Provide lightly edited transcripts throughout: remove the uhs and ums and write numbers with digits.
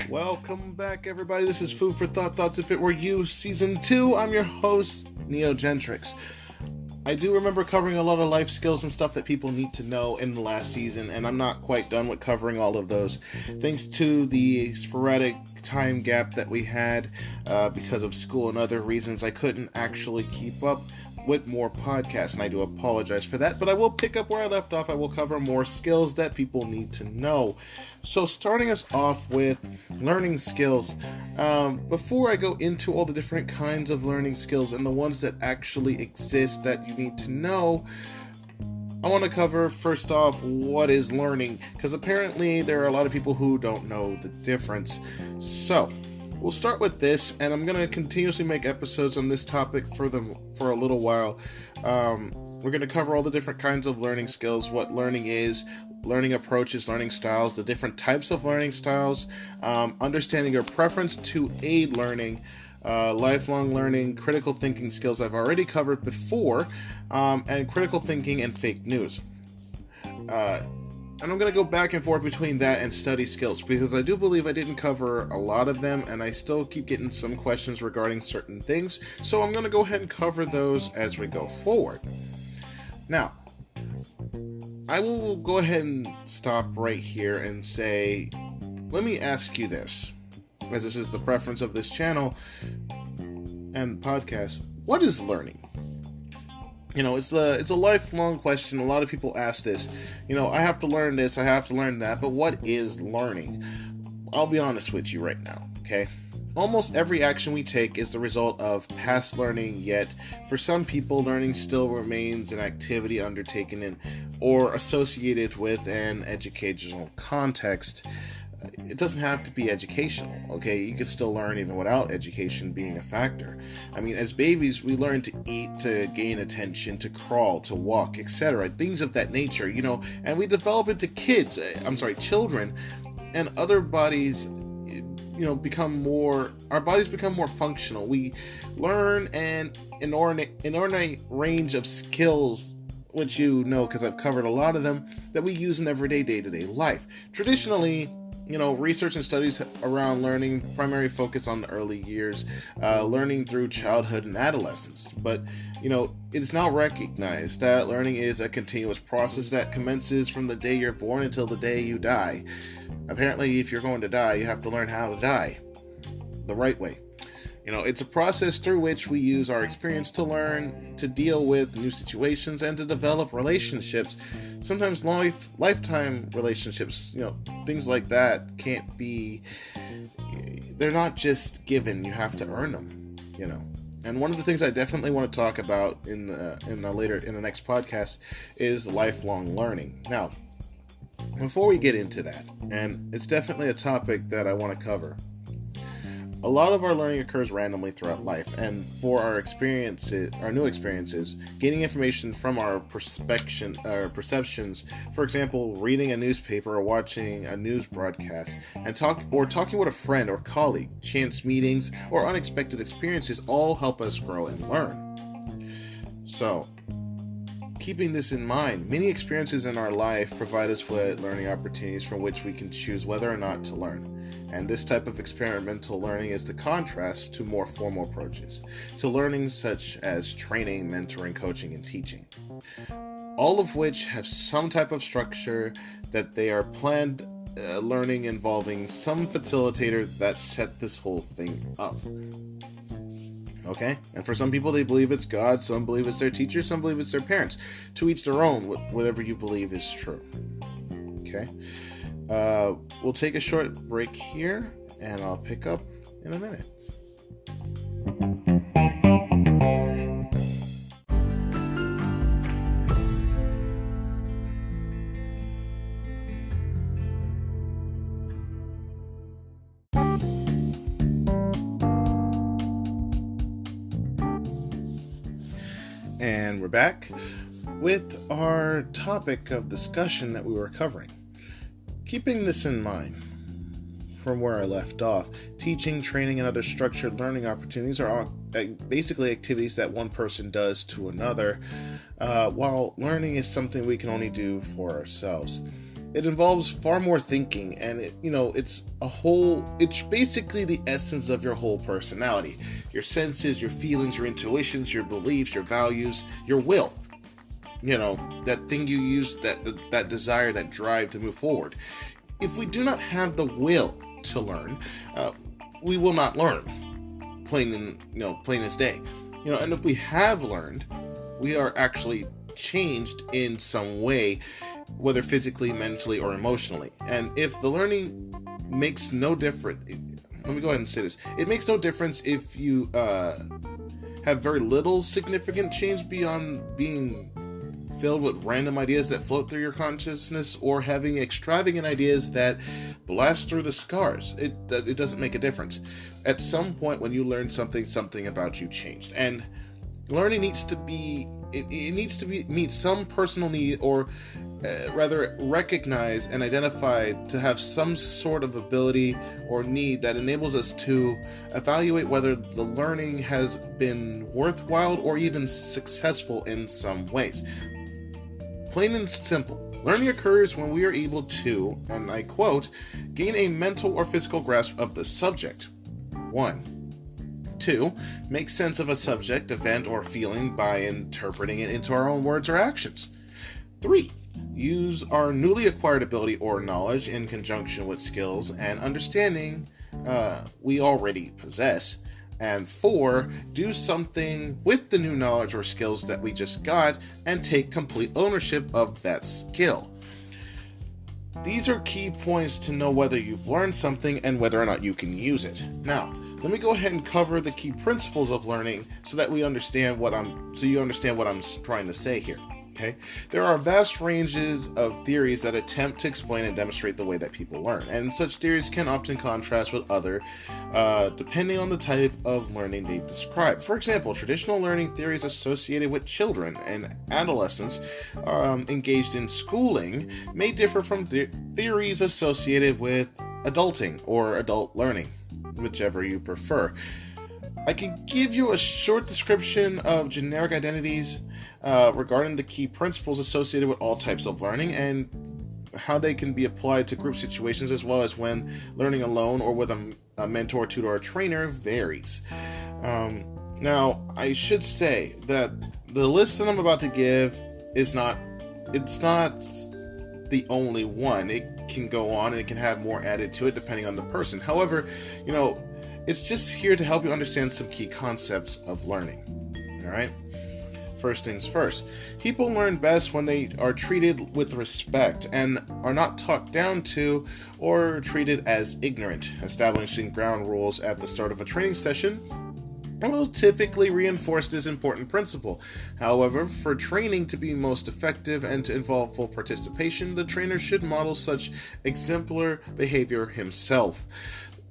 Welcome back, everybody. This is Food for Thought, Thoughts If It Were You, Season 2. I'm your host, Gentrics. I do remember covering a lot of life skills and stuff that people need to know in the last season, and I'm not quite done with covering all of those. Thanks to the sporadic time gap that we had because of school and other reasons, I couldn't actually keep up with more podcasts, and I do apologize for that, but I will pick up where I left off. I will cover more skills that people need to know. So starting us off with learning skills, before I go into all the different kinds of learning skills and the ones that actually exist that you need to know, I want to cover first off what is learning, because apparently there are a lot of people who don't know the difference. So we'll start with this, and I'm going to continuously make episodes on this topic for a little while. We're going to cover all the different kinds of learning skills, what learning is, learning approaches, learning styles, the different types of learning styles, understanding your preference to aid learning, lifelong learning, critical thinking skills I've already covered before, and critical thinking and fake news. And I'm going to go back and forth between that and study skills, because I do believe I didn't cover a lot of them, and I still keep getting some questions regarding certain things, so I'm going to go ahead and cover those as we go forward. Now, I will go ahead and stop right here and say, let me ask you this, as this is the preference of this channel and podcast: what is learning? It's a lifelong question. A lot of people ask this. I have to learn this, I have to learn that, but what is learning? I'll be honest with you right now, okay? Almost every action we take is the result of past learning, yet for some people, learning still remains an activity undertaken in or associated with an educational context. It doesn't have to be educational, okay? You could still learn even without education being a factor. I mean, as babies, we learn to eat, to gain attention, to crawl, to walk, etc. Things of that nature, and we develop into children, and other bodies, our bodies become more functional. We learn an inordinate range of skills, which because I've covered a lot of them, that we use in everyday day-to-day life. Traditionally, research and studies around learning primarily focus on the early years, learning through childhood and adolescence. But, it is now recognized that learning is a continuous process that commences from the day you're born until the day you die. Apparently, if you're going to die, you have to learn how to die the right way. It's a process through which we use our experience to learn, to deal with new situations, and to develop relationships. Sometimes lifetime relationships, things like that they're not just given, you have to earn them, And one of the things I definitely want to talk about in the next podcast is lifelong learning. Now, before we get into that, and it's definitely a topic that I want to cover, a lot of our learning occurs randomly throughout life, and for our new experiences, gaining information from our perceptions, for example, reading a newspaper or watching a news broadcast, and talking with a friend or colleague, chance meetings, or unexpected experiences all help us grow and learn. So, keeping this in mind, many experiences in our life provide us with learning opportunities from which we can choose whether or not to learn. And this type of experimental learning is the contrast to more formal approaches to learning, such as training, mentoring, coaching, and teaching, all of which have some type of structure that they are planned learning involving some facilitator that set this whole thing up. Okay? And for some people, they believe it's God, some believe it's their teacher, some believe it's their parents. To each their own, whatever you believe is true. Okay? We'll take a short break here, and I'll pick up in a minute. And we're back with our topic of discussion that we were covering. Keeping this in mind, from where I left off, teaching, training, and other structured learning opportunities are basically activities that one person does to another, while learning is something we can only do for ourselves. it involves far more thinking, and it's basically the essence of your whole personality. Your senses, your feelings, your intuitions, your beliefs, your values, your will. That thing you use, that desire, that drive to move forward. If we do not have the will to learn, we will not learn. Plain as day. And if we have learned, we are actually changed in some way, whether physically, mentally, or emotionally. And if the learning makes no difference, let me go ahead and say this. It makes no difference if you have very little significant change beyond being filled with random ideas that float through your consciousness, or having extravagant ideas that blast through the scars. It doesn't make a difference. At some point when you learn something about you changed. And learning needs to meet some personal need, or rather recognize and identify to have some sort of ability or need that enables us to evaluate whether the learning has been worthwhile or even successful in some ways. Plain and simple, learning occurs when we are able to, and I quote, gain a mental or physical grasp of the subject. 1. 2. Make sense of a subject, event, or feeling by interpreting it into our own words or actions. 3. Use our newly acquired ability or knowledge in conjunction with skills and understanding we already possess. And 4, do something with the new knowledge or skills that we just got and take complete ownership of that skill. These are key points to know whether you've learned something and whether or not you can use it. Now, let me go ahead and cover the key principles of learning so that you understand what I'm trying to say here. Okay? There are vast ranges of theories that attempt to explain and demonstrate the way that people learn, and such theories can often contrast with other, depending on the type of learning they describe. For example, traditional learning theories associated with children and adolescents engaged in schooling may differ from theories associated with adulting or adult learning, whichever you prefer. I can give you a short description of generic identities regarding the key principles associated with all types of learning and how they can be applied to group situations, as well as when learning alone or with a mentor, tutor, or trainer varies. Now, I should say that the list that I'm about to give it's not the only one. It can go on and it can have more added to it depending on the person. However, it's just here to help you understand some key concepts of learning. Alright? First things first. People learn best when they are treated with respect and are not talked down to or treated as ignorant. Establishing ground rules at the start of a training session will typically reinforce this important principle. However, for training to be most effective and to involve full participation, the trainer should model such exemplar behavior himself.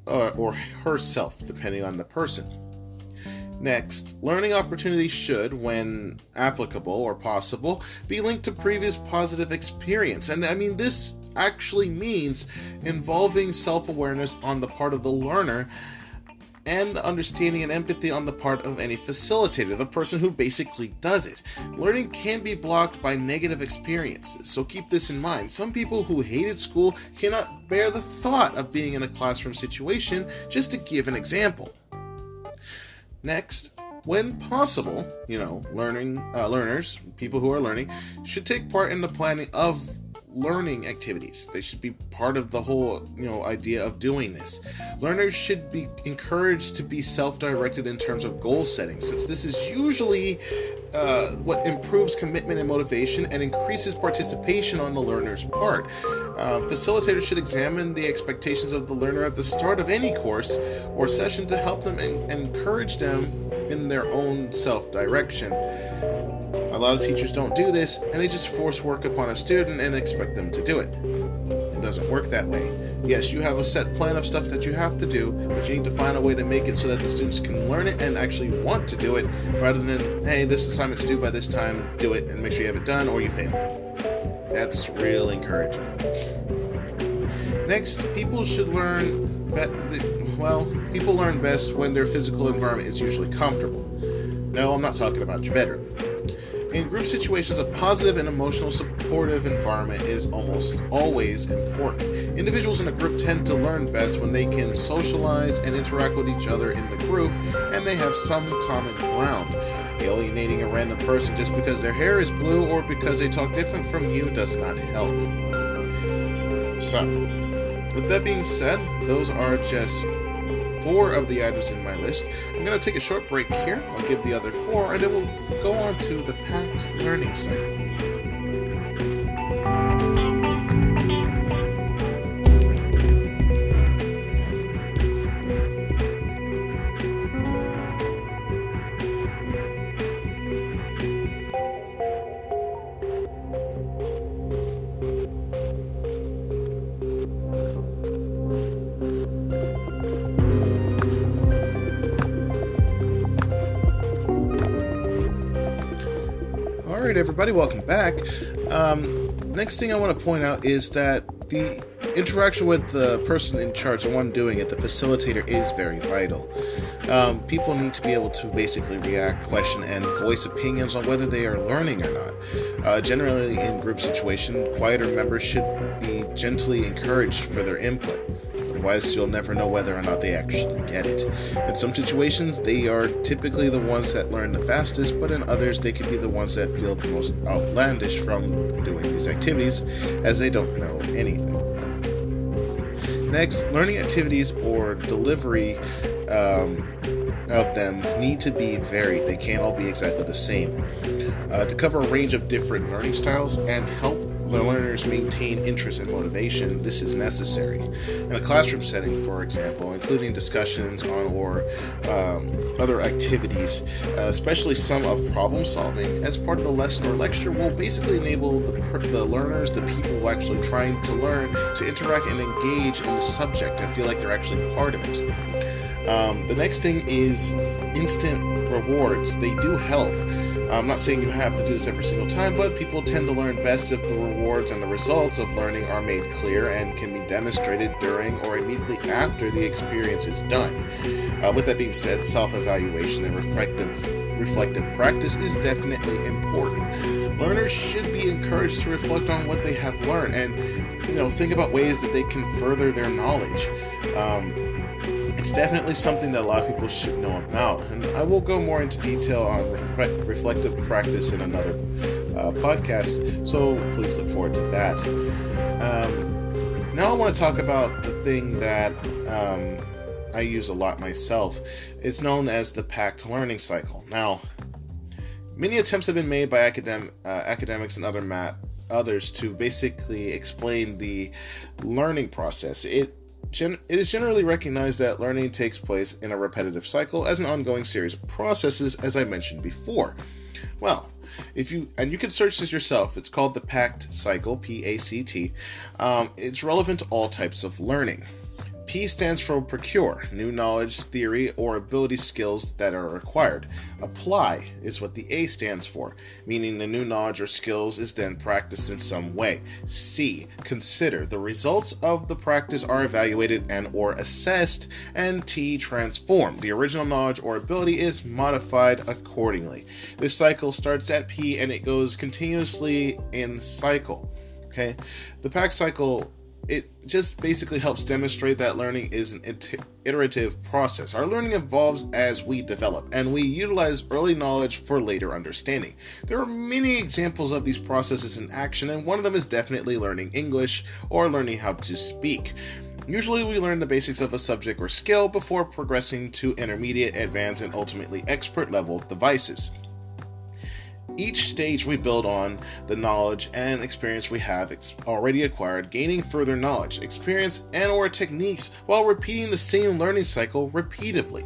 Or herself, depending on the person. Next, learning opportunities should, when applicable or possible, be linked to previous positive experience. And this actually means involving self-awareness on the part of the learner and understanding and empathy on the part of any facilitator, the person who basically does it. Learning can be blocked by negative experiences, so keep this in mind. Some people who hated school cannot bear the thought of being in a classroom situation, just to give an example. Next, when possible, learners, people who are learning, should take part in the planning of learning activities. They should be part of the whole, idea of doing this. Learners should be encouraged to be self-directed in terms of goal setting, since this is usually what improves commitment and motivation and increases participation on the learner's part. Facilitators should examine the expectations of the learner at the start of any course or session to help them and encourage them in their own self-direction. A lot of teachers don't do this, and they just force work upon a student and expect them to do it. It doesn't work that way. Yes, you have a set plan of stuff that you have to do, but you need to find a way to make it so that the students can learn it and actually want to do it, rather than, hey, this assignment's due by this time, do it, and make sure you have it done, or you fail. That's real encouraging. Next, people learn best when their physical environment is usually comfortable. No, I'm not talking about your bedroom. In group situations, a positive and emotional supportive environment is almost always important. Individuals in a group tend to learn best when they can socialize and interact with each other in the group, and they have some common ground. Alienating a random person just because their hair is blue or because they talk different from you does not help. So, with that being said, those are just 4 of the items in my list. I'm going to take a short break here. I'll give the other 4, and then we'll go on to the PACT learning cycle. Alright everybody, welcome back. Next thing I want to point out is that the interaction with the person in charge, the one doing it, the facilitator, is very vital. People need to be able to basically react, question, and voice opinions on whether they are learning or not. Generally, in group situations, quieter members should be gently encouraged for their input. Otherwise, you'll never know whether or not they actually get it. In some situations, they are typically the ones that learn the fastest, but in others, they can be the ones that feel the most outlandish from doing these activities, as they don't know anything. Next, learning activities or delivery of them need to be varied. They can't all be exactly the same. To cover a range of different learning styles and help the learners maintain interest and motivation, this is necessary. In a classroom setting, for example, including discussions on or other activities, especially some of problem solving, as part of the lesson or lecture, will basically enable the learners, the people actually trying to learn, to interact and engage in the subject and feel like they're actually part of it. The next thing is instant rewards. They do help. I'm not saying you have to do this every single time, but people tend to learn best if the rewards and the results of learning are made clear and can be demonstrated during or immediately after the experience is done. With that being said, self-evaluation and reflective practice is definitely important. Learners should be encouraged to reflect on what they have learned and, think about ways that they can further their knowledge. It's definitely something that a lot of people should know about, and I will go more into detail on reflective practice in another podcast, so please look forward to that. Now I want to talk about the thing that I use a lot myself. It's known as the PACT learning cycle. Now, many attempts have been made by academics and others to basically explain the learning process. It is generally recognized that learning takes place in a repetitive cycle as an ongoing series of processes, as I mentioned before. Well, you can search this yourself. It's called the PACT cycle, P-A-C-T. It's relevant to all types of learning. P stands for procure, new knowledge, theory, or ability skills that are acquired. Apply is what the A stands for, meaning the new knowledge or skills is then practiced in some way. C, consider, the results of the practice are evaluated and or assessed. And T, transform, the original knowledge or ability is modified accordingly. This cycle starts at P and it goes continuously in cycle. Okay, the PACT cycle, it just basically helps demonstrate that learning is an iterative process. Our learning evolves as we develop, and we utilize early knowledge for later understanding. There are many examples of these processes in action, and one of them is definitely learning English or learning how to speak. Usually we learn the basics of a subject or skill before progressing to intermediate, advanced, and ultimately expert level devices. Each stage we build on the knowledge and experience we have already acquired, gaining further knowledge, experience, and or techniques while repeating the same learning cycle repeatedly.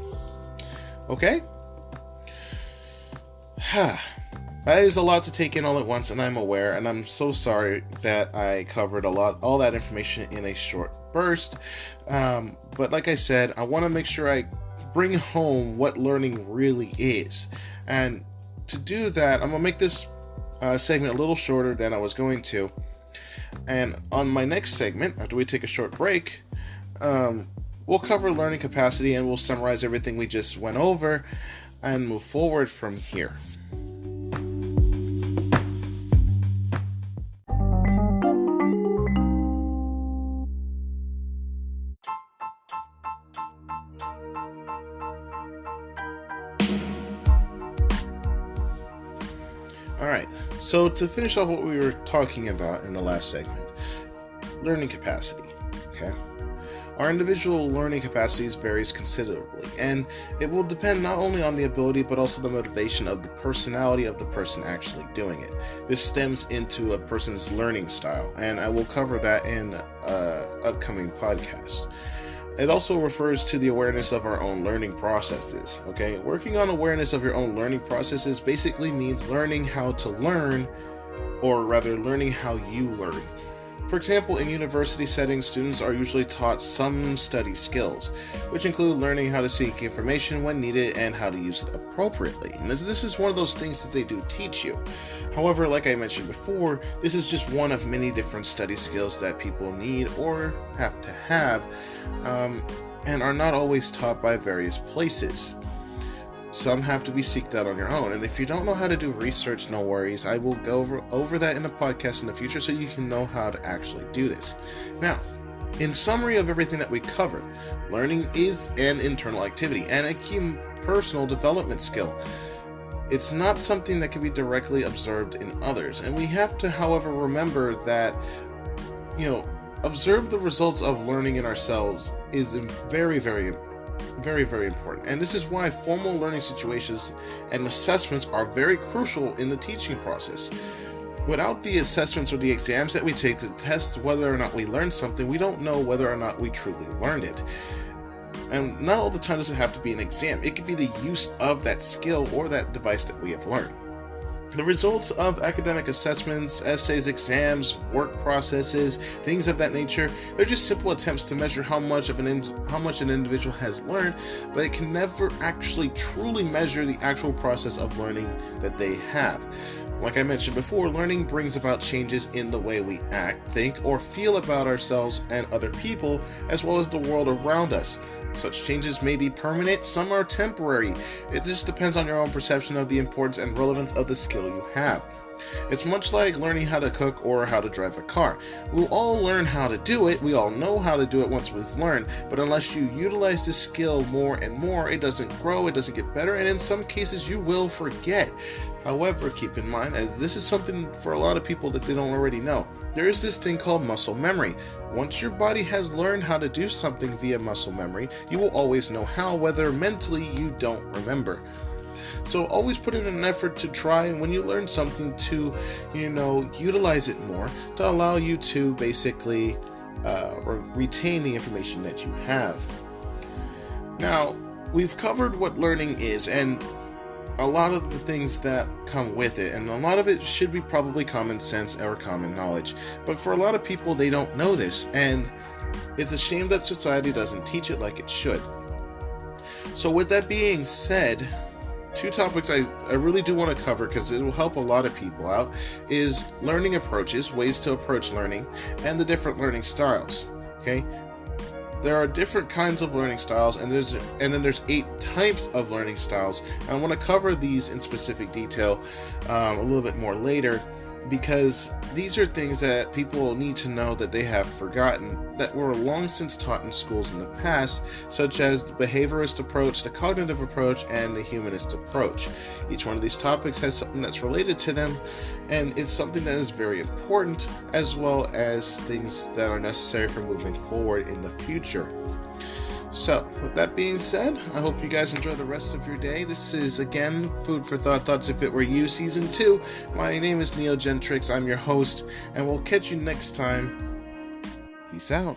Okay? That is a lot to take in all at once, and I'm aware, and I'm so sorry that I covered all that information in a short burst. But like I said, I want to make sure I bring home what learning really is. And to do that, I'm going to make this segment a little shorter than I was going to. And on my next segment, after we take a short break, we'll cover learning capacity and we'll summarize everything we just went over and move forward from here. Alright, so to finish off what we were talking about in the last segment, learning capacity, okay? Our individual learning capacities varies considerably, and it will depend not only on the ability but also the motivation of the personality of the person actually doing it. This stems into a person's learning style, and I will cover that in upcoming podcasts. It also refers to the awareness of our own learning processes, okay? Working on awareness of your own learning processes basically means learning how to learn, or rather learning how you learn. For example, in university settings, students are usually taught some study skills, which include learning how to seek information when needed and how to use it appropriately. And this is one of those things that they do teach you. However, like I mentioned before, this is just one of many different study skills that people need or have to have, and are not always taught by various places. Some have to be seeked out on your own, and if you don't know how to do research, no worries. I will go over that in a podcast in the future so you can know how to actually do this. Now, in summary of everything that we covered, learning is an internal activity and a key personal development skill. It's not something that can be directly observed in others, and we have to, however, remember that, observe the results of learning in ourselves is very, very important. And this is why formal learning situations and assessments are very crucial in the teaching process. Without the assessments or the exams that we take to test whether or not we learned something, we don't know whether or not we truly learned it. And not all the time does it have to be an exam. It could be the use of that skill or that device that we have learned. The results of academic assessments, essays, exams, work processes, things of that nature, they're just simple attempts to measure how much an individual has learned, but it can never actually truly measure the actual process of learning that they have. Like I mentioned before, learning brings about changes in the way we act, think, or feel about ourselves and other people, as well as the world around us. Such changes may be permanent, some are temporary. It just depends on your own perception of the importance and relevance of the skill you have. It's much like learning how to cook or how to drive a car. We'll all learn how to do it, we all know how to do it once we've learned, but unless you utilize the skill more and more, it doesn't grow, it doesn't get better, and in some cases you will forget. However, keep in mind, this is something for a lot of people that they don't already know. There is this thing called muscle memory. Once your body has learned how to do something via muscle memory, you will always know how, whether mentally you don't remember. So always put in an effort to try, and when you learn something, to utilize it more to allow you to basically retain the information that you have. Now, we've covered what learning is and a lot of the things that come with it, and a lot of it should be probably common sense or common knowledge. But for a lot of people, they don't know this, and it's a shame that society doesn't teach it like it should. So with that being said, two topics I really do want to cover, because it will help a lot of people out, is learning approaches, ways to approach learning, and the different learning styles. Okay? There are different kinds of learning styles, and then there's 8 types of learning styles. And I want to cover these in specific detail a little bit more later, because these are things that people need to know that they have forgotten, that were long since taught in schools in the past, such as the behaviorist approach, the cognitive approach, and the humanist approach. Each one of these topics has something that's related to them, and it's something that is very important, as well as things that are necessary for moving forward in the future. So, with that being said, I hope you guys enjoy the rest of your day. This is, again, Food for Thought, Thoughts If It Were You, Season 2. My name is Gentrics, I'm your host, and we'll catch you next time. Peace out.